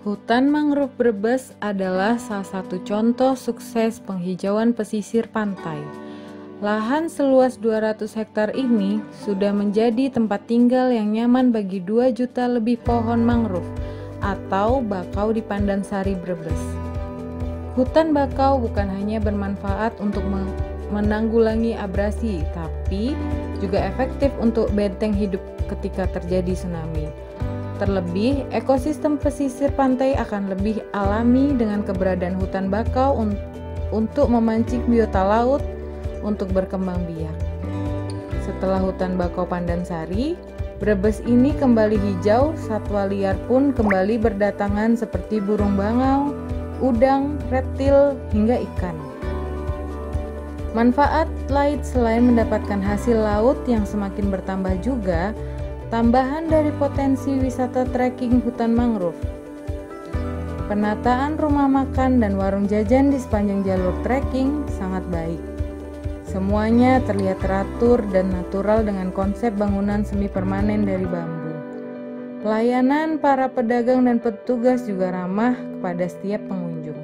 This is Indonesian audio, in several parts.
Hutan mangrove Brebes adalah salah satu contoh sukses penghijauan pesisir pantai. Lahan seluas 200 hektar ini sudah menjadi tempat tinggal yang nyaman bagi 2 juta lebih pohon mangrove atau bakau di Pandansari, Brebes. Hutan bakau bukan hanya bermanfaat untuk menanggulangi abrasi, tapi juga efektif untuk benteng hidup ketika terjadi tsunami. Terlebih, ekosistem pesisir pantai akan lebih alami dengan keberadaan hutan bakau untuk memancing biota laut untuk berkembang biak. Setelah hutan bakau Pandansari, Brebes ini kembali hijau, satwa liar pun kembali berdatangan seperti burung bangau, udang, reptil, hingga ikan. Manfaat lain selain mendapatkan hasil laut yang semakin bertambah juga, tambahan dari potensi wisata trekking hutan mangrove. Penataan rumah makan dan warung jajan di sepanjang jalur trekking sangat baik. Semuanya terlihat teratur dan natural dengan konsep bangunan semi permanen dari bambu. Pelayanan para pedagang dan petugas juga ramah kepada setiap pengunjung.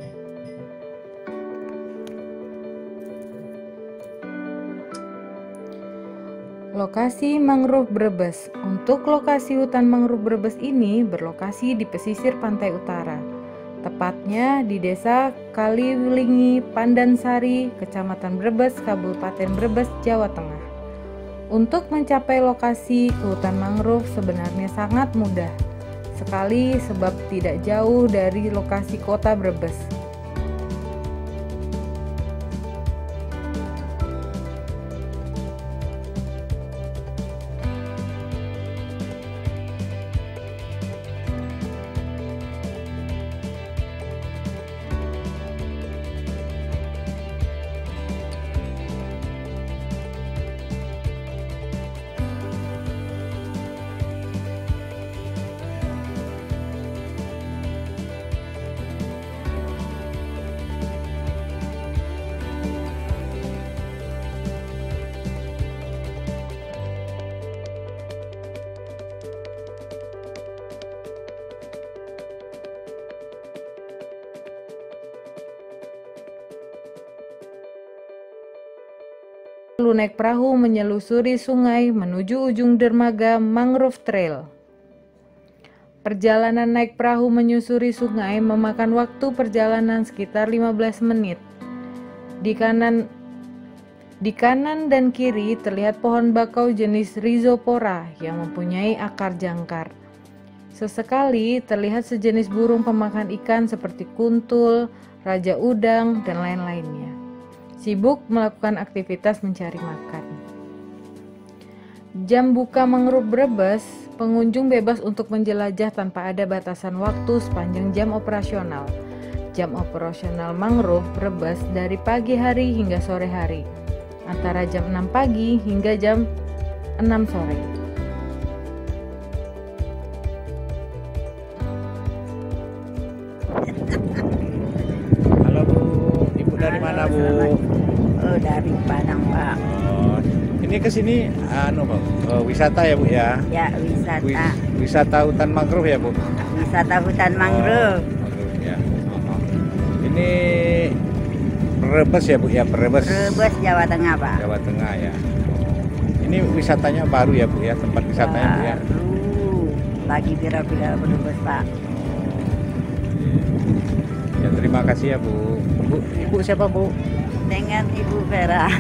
Lokasi mangrove Brebes. Untuk lokasi hutan mangrove Brebes ini berlokasi di pesisir pantai utara, tepatnya di Desa Kaliwilingi, Pandansari, Kecamatan Brebes, Kabupaten Brebes, Jawa Tengah. Untuk mencapai lokasi ke hutan mangrove sebenarnya sangat mudah sekali sebab tidak jauh dari lokasi kota Brebes. Lalu naik perahu menyelusuri sungai menuju ujung dermaga Mangrove Trail. Perjalanan naik perahu menyusuri sungai memakan waktu perjalanan sekitar 15 menit. Di kanan dan kiri terlihat pohon bakau jenis Rhizopora yang mempunyai akar jangkar. Sesekali terlihat sejenis burung pemakan ikan seperti kuntul, raja udang, dan lain-lainnya, sibuk melakukan aktivitas mencari makan. Jam buka mangrove Brebes, pengunjung bebas untuk menjelajah tanpa ada batasan waktu sepanjang jam operasional. Jam operasional mangrove Brebes dari pagi hari hingga sore hari, antara jam 6 pagi hingga jam 6 sore. Halo Bu, Ibu dari mana Bu? Oh, dari Padang, Pak. Oh, ini kesini wisata ya Bu ya? Ya, wisata. Wisata hutan mangrove ya Bu? Wisata hutan mangrove. Mangrove ya. Ini Brebes ya Bu ya? Brebes. Brebes, Jawa Tengah, Pak. Jawa Tengah ya. Ini wisatanya baru ya Bu ya? Tempat wisatanya Bu ya? Lagi viral-viral Brebes, Pak. Ya, terima kasih ya Bu. Ibu siapa Bu? Dengan Ibu Vera.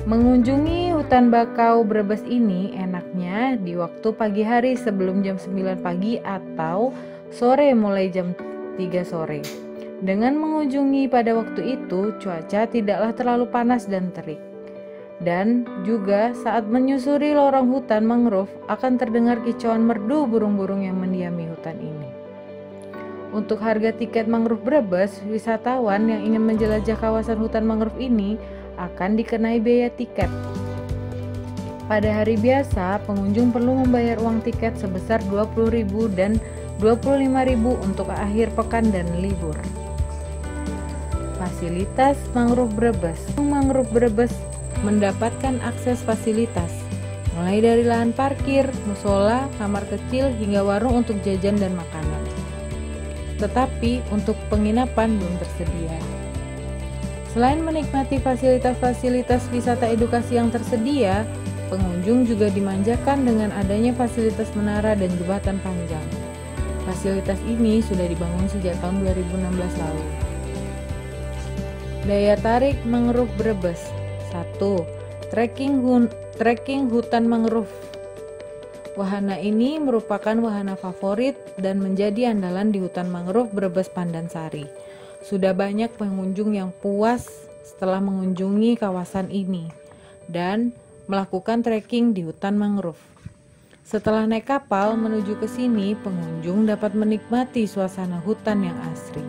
Mengunjungi hutan bakau Brebes ini enaknya di waktu pagi hari sebelum jam 9 pagi atau sore mulai jam 3 sore. Dengan mengunjungi pada waktu itu, cuaca tidaklah terlalu panas dan terik. Dan juga saat menyusuri lorong hutan mangrove akan terdengar kicauan merdu burung-burung yang mendiami hutan ini. Untuk harga tiket mangrove Brebes, wisatawan yang ingin menjelajah kawasan hutan mangrove ini akan dikenai biaya tiket. Pada hari biasa, pengunjung perlu membayar uang tiket sebesar Rp20.000 dan Rp25.000 untuk akhir pekan dan libur. Fasilitas mangrove Brebes. Mangrove Brebes mendapatkan akses fasilitas mulai dari lahan parkir, musola, kamar kecil, hingga warung untuk jajan dan makanan. Tetapi untuk penginapan belum tersedia. Selain menikmati fasilitas-fasilitas wisata edukasi yang tersedia, pengunjung juga dimanjakan dengan adanya fasilitas menara dan jembatan panjang. Fasilitas ini sudah dibangun sejak tahun 2016 lalu. Daya tarik mangrove Brebes. 1. Trekking hutan mangrove. Wahana ini merupakan wahana favorit dan menjadi andalan di hutan mangrove Brebes Pandansari. Sudah banyak pengunjung yang puas setelah mengunjungi kawasan ini dan melakukan trekking di hutan mangrove. Setelah naik kapal menuju ke sini, pengunjung dapat menikmati suasana hutan yang asri.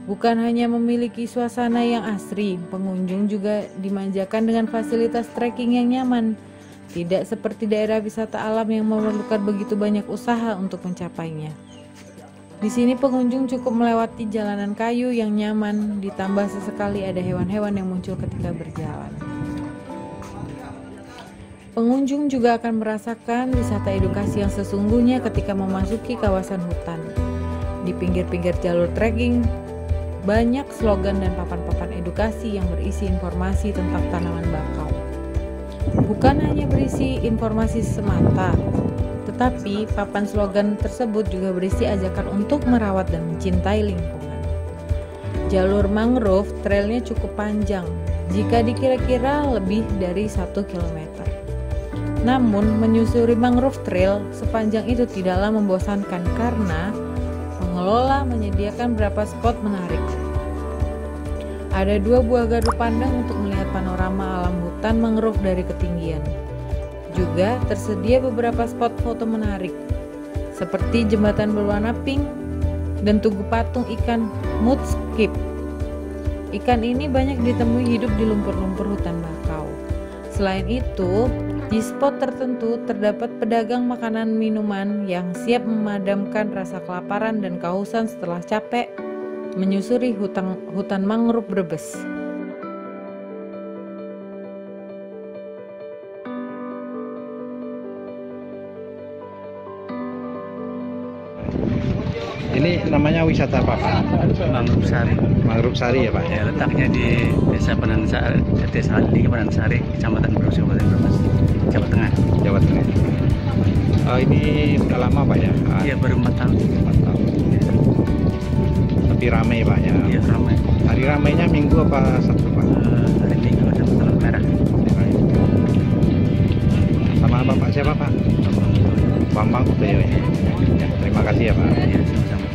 Bukan hanya memiliki suasana yang asri, pengunjung juga dimanjakan dengan fasilitas trekking yang nyaman. Tidak seperti daerah wisata alam yang memerlukan begitu banyak usaha untuk mencapainya. Di sini pengunjung cukup melewati jalanan kayu yang nyaman, ditambah sesekali ada hewan-hewan yang muncul ketika berjalan. Pengunjung juga akan merasakan wisata edukasi yang sesungguhnya ketika memasuki kawasan hutan. Di pinggir-pinggir jalur trekking, banyak slogan dan papan-papan edukasi yang berisi informasi tentang tanaman bakau. Bukan hanya berisi informasi semata, tetapi papan slogan tersebut juga berisi ajakan untuk merawat dan mencintai lingkungan. Jalur mangrove trailnya cukup panjang, jika dikira-kira lebih dari 1 km. Namun, menyusuri mangrove trail sepanjang itu tidaklah membosankan karena pengelola menyediakan beberapa spot menarik. Ada 2 buah gardu pandang untuk melihat panorama alam hutan mangrove dari ketinggian. Juga tersedia beberapa spot foto menarik, seperti jembatan berwarna pink dan tugu patung ikan mudskip. Ikan ini banyak ditemui hidup di lumpur-lumpur hutan bakau. Selain itu, di spot tertentu terdapat pedagang makanan minuman yang siap memadamkan rasa kelaparan dan kehausan setelah capek menyusuri hutan mangrove Brebes. Ini namanya wisata apa, Pak? Mangrove Sari. Mangrove Sari ya, Pak? Ya, letaknya di Desa Pandansari, Desa Ali, Pandansari, Kecamatan Brebes, Kabupaten Brebes, Jawa Tengah. Jawa Tengah. Ini udah lama, Pak ya? Iya, baru 4 tahun. 4 tahun. Tapi ramai, Pak ya? Iya, ramai. Hari ramainya Minggu apa Sabtu, Pak? Hari Minggu ada tanggal merah. Sama Bapak siapa, Pak? Bambang Utoyo. Ya, terima kasih ya, Pak. Iya, sama-sama.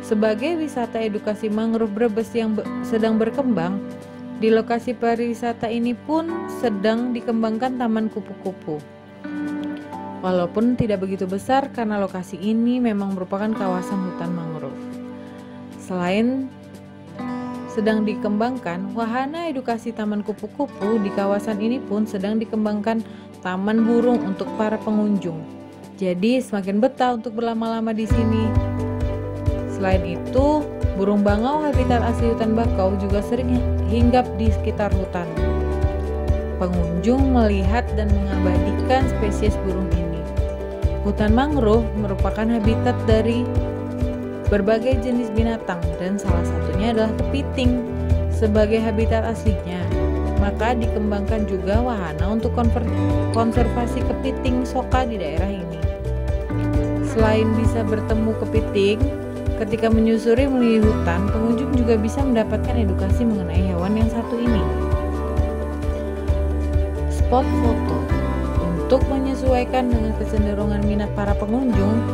Sebagai wisata edukasi mangrove Brebes yang sedang berkembang, di lokasi pariwisata ini pun sedang dikembangkan Taman Kupu-Kupu. Walaupun tidak begitu besar karena lokasi ini memang merupakan kawasan hutan mangrove. Selain sedang dikembangkan, wahana edukasi Taman Kupu-Kupu di kawasan ini pun sedang dikembangkan taman burung untuk para pengunjung. Jadi semakin betah untuk berlama-lama di sini. Selain itu, burung bangau habitat asli hutan bakau juga sering hinggap di sekitar hutan. Pengunjung melihat dan mengabadikan spesies burung ini. Hutan mangrove merupakan habitat dari berbagai jenis binatang dan salah satunya adalah kepiting sebagai habitat aslinya. Maka dikembangkan juga wahana untuk konservasi kepiting soka di daerah ini. Selain bisa bertemu kepiting, ketika menyusuri melalui hutan, pengunjung juga bisa mendapatkan edukasi mengenai hewan yang satu ini. Spot foto. Untuk menyesuaikan dengan kecenderungan minat para pengunjung,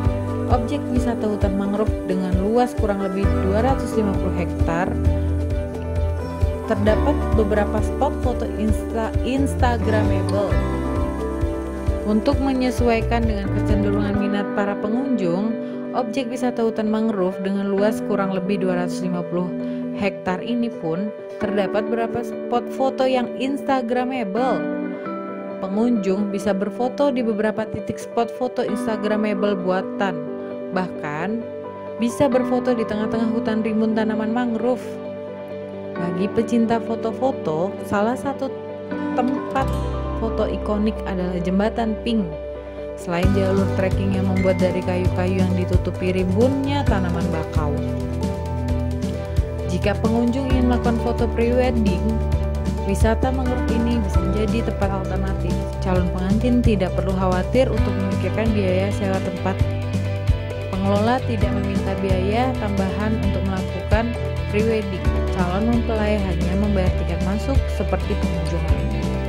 objek wisata hutan mangrove dengan luas kurang lebih 250 hektar, terdapat beberapa spot foto instagramable. Untuk menyesuaikan dengan kecenderungan minat para pengunjung, objek wisata hutan mangrove dengan luas kurang lebih 250 hektar ini pun terdapat beberapa spot foto yang instagramable. Pengunjung bisa berfoto di beberapa titik spot foto instagramable buatan. Bahkan bisa berfoto di tengah-tengah hutan rimbun tanaman mangrove. Bagi pecinta foto-foto, salah satu tempat foto ikonik adalah Jembatan Pink. Selain jalur trekking yang membuat dari kayu-kayu yang ditutupi rimbunnya tanaman bakau. Jika pengunjung ingin melakukan foto pre-wedding, wisata mangrove ini bisa menjadi tempat alternatif. Calon pengantin tidak perlu khawatir untuk memikirkan biaya sewa tempat. Pengelola tidak meminta biaya tambahan untuk melakukan pre-wedding. Calon mempelai hanya membayar tiket masuk seperti pengunjung lain.